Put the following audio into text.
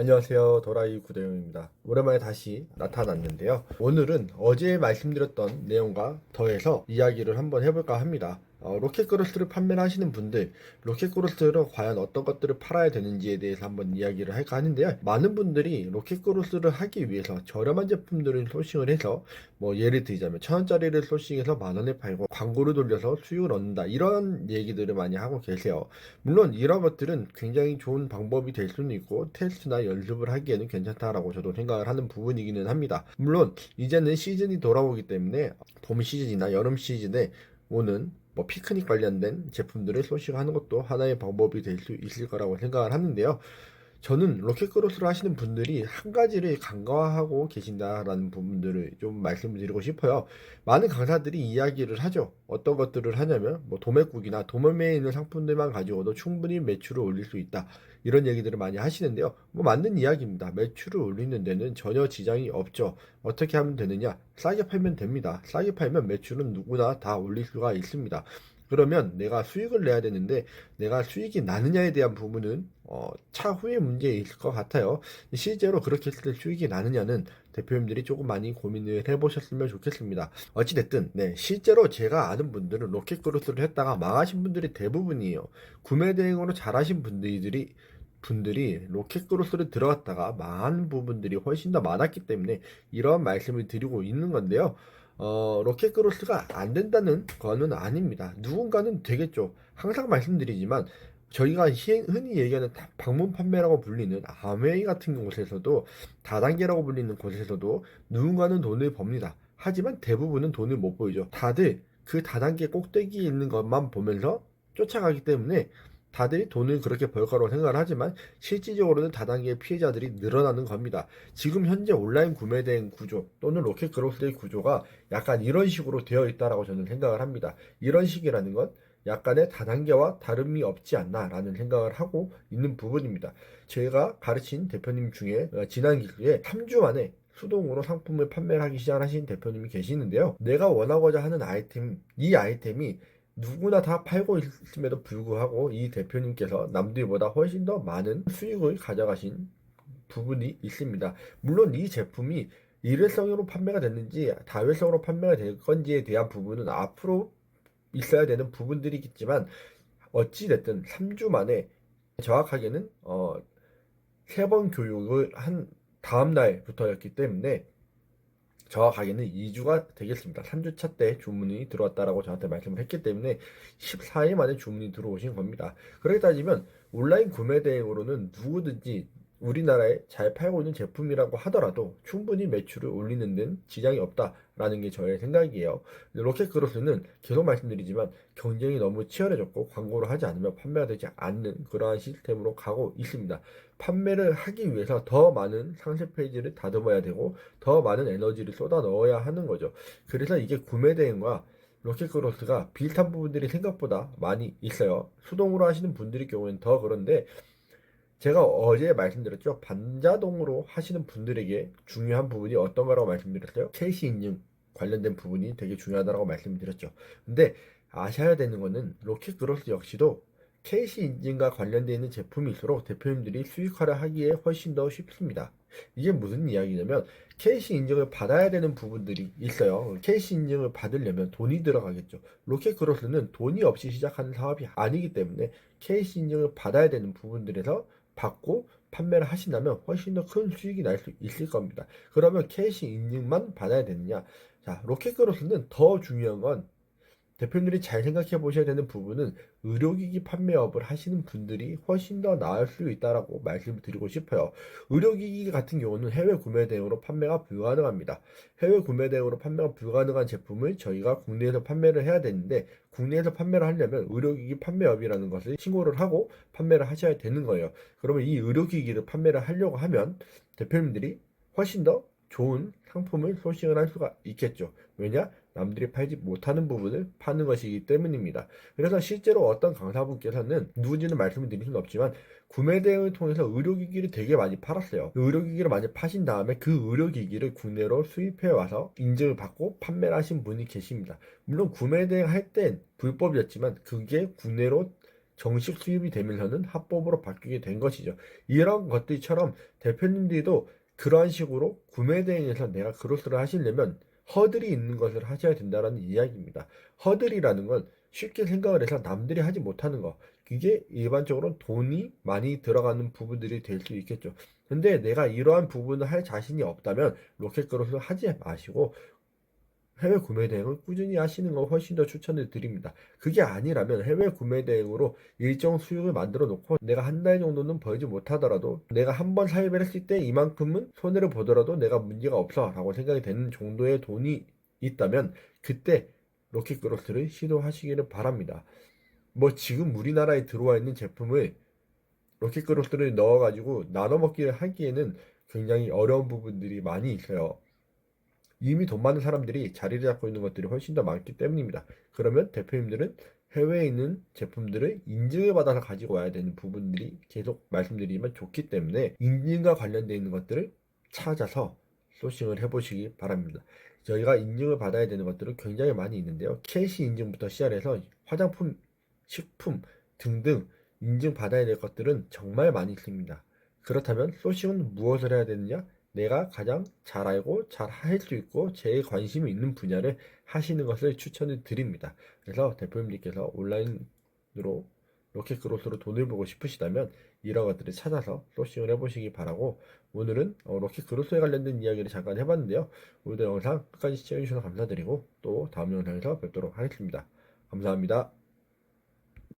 안녕하세요. 도라이 구대용입니다. 오랜만에 다시 나타났는데요. 오늘은 어제 말씀드렸던 내용과 더해서 이야기를 한번 해볼까 합니다. 로켓크로스를 판매를 하시는 분들, 로켓크로스를 과연 어떤 것들을 팔아야 되는지에 대해서 한번 이야기를 할까 하는데요. 많은 분들이 로켓크로스를 하기 위해서 저렴한 제품들을 소싱을 해서 예를 들자면 1,000원짜리를 소싱해서 10,000원에 팔고 광고를 돌려서 수익을 얻는다. 이런 얘기들을 많이 하고 계세요. 물론 이런 것들은 굉장히 좋은 방법이 될 수는 있고 테스트나 연습을 하기에는 괜찮다라고 저도 생각을 하는 부분이기는 합니다. 물론 이제는 시즌이 돌아오기 때문에 봄 시즌이나 여름 시즌에 오는 피크닉 관련된 제품들을 소식하는 것도 하나의 방법이 될 수 있을 거라고 생각을 하는데요. 저는 로켓크로스를 하시는 분들이 한 가지를 간과하고 계신다라는 부분들을 좀 말씀을 드리고 싶어요. 많은 강사들이 이야기를 하죠. 어떤 것들을 하냐면 도매국이나 도매매에 있는 상품들만 가지고도 충분히 매출을 올릴 수 있다. 이런 얘기들을 많이 하시는데요. 맞는 이야기입니다. 매출을 올리는 데는 전혀 지장이 없죠. 어떻게 하면 되느냐? 싸게 팔면 됩니다. 싸게 팔면 매출은 누구나 다 올릴 수가 있습니다. 그러면 내가 수익을 내야 되는데 내가 수익이 나느냐에 대한 부분은 차후의 문제일 것 같아요. 실제로 그렇게 했을 때 수익이 나느냐는 대표님들이 조금 많이 고민을 해보셨으면 좋겠습니다. 어찌됐든 네, 실제로 제가 아는 분들은 로켓크로스를 했다가 망하신 분들이 대부분이에요. 구매 대행으로 잘하신 분들이 로켓크로스를 들어갔다가 망하는 부분들이 훨씬 더 많았기 때문에 이런 말씀을 드리고 있는 건데요. 로켓크로스가 안 된다는 거는 아닙니다. 누군가는 되겠죠. 항상 말씀드리지만 저희가 흔히 얘기하는 방문 판매라고 불리는 아메이 같은 곳에서도 다단계라고 불리는 곳에서도 누군가는 돈을 법니다. 하지만 대부분은 돈을 못 보이죠. 다들 그 다단계 꼭대기에 있는 것만 보면서 쫓아가기 때문에 다들 돈을 그렇게 벌 거라고 생각을 하지만 실질적으로는 다단계 피해자들이 늘어나는 겁니다. 지금 현재 온라인 구매 대행 구조 또는 로켓 그로스의 구조가 약간 이런 식으로 되어 있다라고 저는 생각을 합니다. 이런 식이라는 건 약간의 다단계와 다름이 없지 않나라는 생각을 하고 있는 부분입니다. 제가 가르친 대표님 중에 지난 기회에 3주 만에 수동으로 상품을 판매를 하기 시작하신 대표님이 계시는데요. 내가 원하고자 하는 이 아이템이 누구나 다 팔고 있음에도 불구하고 이 대표님께서 남들보다 훨씬 더 많은 수익을 가져가신 부분이 있습니다. 물론 이 제품이 일회성으로 판매가 됐는지 다회성으로 판매가 될 건지에 대한 부분은 앞으로 있어야 되는 부분들이겠지만 어찌됐든 3주 만에 정확하게는 3번 교육을 한 다음 날부터였기 때문에 정확하게는 2주가 되겠습니다. 3주차 때 주문이 들어왔다라고 저한테 말씀을 했기 때문에 14일 만에 주문이 들어오신 겁니다. 그렇게 따지면 온라인 구매 대행으로는 누구든지 우리나라에 잘 팔고 있는 제품이라고 하더라도 충분히 매출을 올리는 데는 지장이 없다라는 게 저의 생각이에요. 로켓크로스는 계속 말씀드리지만 경쟁이 너무 치열해졌고 광고를 하지 않으면 판매가 되지 않는 그러한 시스템으로 가고 있습니다. 판매를 하기 위해서 더 많은 상세 페이지를 다듬어야 되고 더 많은 에너지를 쏟아 넣어야 하는 거죠. 그래서 이게 구매 대행과 로켓크로스가 비슷한 부분들이 생각보다 많이 있어요. 수동으로 하시는 분들의 경우에는 더 그런데 제가 어제 말씀드렸죠. 반자동으로 하시는 분들에게 중요한 부분이 어떤 거라고 말씀드렸어요? 캐시 인증 관련된 부분이 되게 중요하다고 말씀드렸죠. 근데 아셔야 되는 거는 로켓크로스 역시도 캐시 인증과 관련되어 있는 제품일수록 대표님들이 수익화를 하기에 훨씬 더 쉽습니다. 이게 무슨 이야기냐면 캐시 인증을 받아야 되는 부분들이 있어요. 캐시 인증을 받으려면 돈이 들어가겠죠. 로켓크로스는 돈이 없이 시작하는 사업이 아니기 때문에 캐시 인증을 받아야 되는 부분들에서 받고 판매를 하신다면 훨씬 더 큰 수익이 날 수 있을 겁니다. 그러면 캐시 인증만 받아야 되느냐? 자, 로켓크로스는 더 중요한 건 대표님들이 잘 생각해 보셔야 되는 부분은 의료기기 판매업을 하시는 분들이 훨씬 더 나을 수 있다라고 말씀을 드리고 싶어요. 의료기기 같은 경우는 해외 구매 대행으로 판매가 불가능합니다. 해외 구매 대행으로 판매가 불가능한 제품을 저희가 국내에서 판매를 해야 되는데 국내에서 판매를 하려면 의료기기 판매업이라는 것을 신고를 하고 판매를 하셔야 되는 거예요. 그러면 이 의료기기를 판매를 하려고 하면 대표님들이 훨씬 더 좋은 상품을 소싱을 할 수가 있겠죠. 왜냐? 남들이 팔지 못하는 부분을 파는 것이기 때문입니다. 그래서 실제로 어떤 강사분께서는 누군지는 말씀을 드릴 수는 없지만 구매 대행을 통해서 의료기기를 되게 많이 팔았어요. 그 의료기기를 많이 파신 다음에 그 의료기기를 국내로 수입해 와서 인증을 받고 판매를 하신 분이 계십니다. 물론 구매 대행 할 땐 불법이었지만 그게 국내로 정식 수입이 되면서는 합법으로 바뀌게 된 것이죠. 이런 것들처럼 대표님들도 그러한 식으로 구매 대행에서 내가 그로스를 하시려면 허들이 있는 것을 하셔야 된다는 이야기입니다. 허들이라는 건 쉽게 생각을 해서 남들이 하지 못하는 거. 그게 일반적으로 돈이 많이 들어가는 부분들이 될 수 있겠죠. 근데 내가 이러한 부분을 할 자신이 없다면 로켓그로스를 하지 마시고 해외 구매 대행을 꾸준히 하시는 걸 훨씬 더 추천을 드립니다. 그게 아니라면 해외 구매 대행으로 일정 수익을 만들어 놓고 내가 한 달 정도는 벌지 못하더라도 내가 한 번 사입을 했을 때 이만큼은 손해를 보더라도 내가 문제가 없어 라고 생각이 되는 정도의 돈이 있다면 그때 럭키크로스를 시도하시기를 바랍니다. 뭐 지금 우리나라에 들어와 있는 제품을 럭키크로스를 넣어가지고 나눠 먹기를 하기에는 굉장히 어려운 부분들이 많이 있어요. 이미 돈 많은 사람들이 자리를 잡고 있는 것들이 훨씬 더 많기 때문입니다. 그러면 대표님들은 해외에 있는 제품들을 인증을 받아서 가지고 와야 되는 부분들이 계속 말씀드리면 좋기 때문에 인증과 관련되어 있는 것들을 찾아서 소싱을 해보시기 바랍니다. 저희가 인증을 받아야 되는 것들은 굉장히 많이 있는데요. 캐시 인증부터 시작해서 화장품, 식품 등등 인증 받아야 될 것들은 정말 많이 있습니다. 그렇다면 소싱은 무엇을 해야 되느냐? 내가 가장 잘 알고 잘 할 수 있고 제일 관심이 있는 분야를 하시는 것을 추천을 드립니다. 그래서 대표님들께서 온라인으로 로켓그로스로 돈을 벌고 싶으시다면 이런 것들을 찾아서 소싱을 해보시기 바라고 오늘은 로켓그로스에 관련된 이야기를 잠깐 해봤는데요. 오늘도 영상 끝까지 시청해주셔서 감사드리고 또 다음 영상에서 뵙도록 하겠습니다. 감사합니다.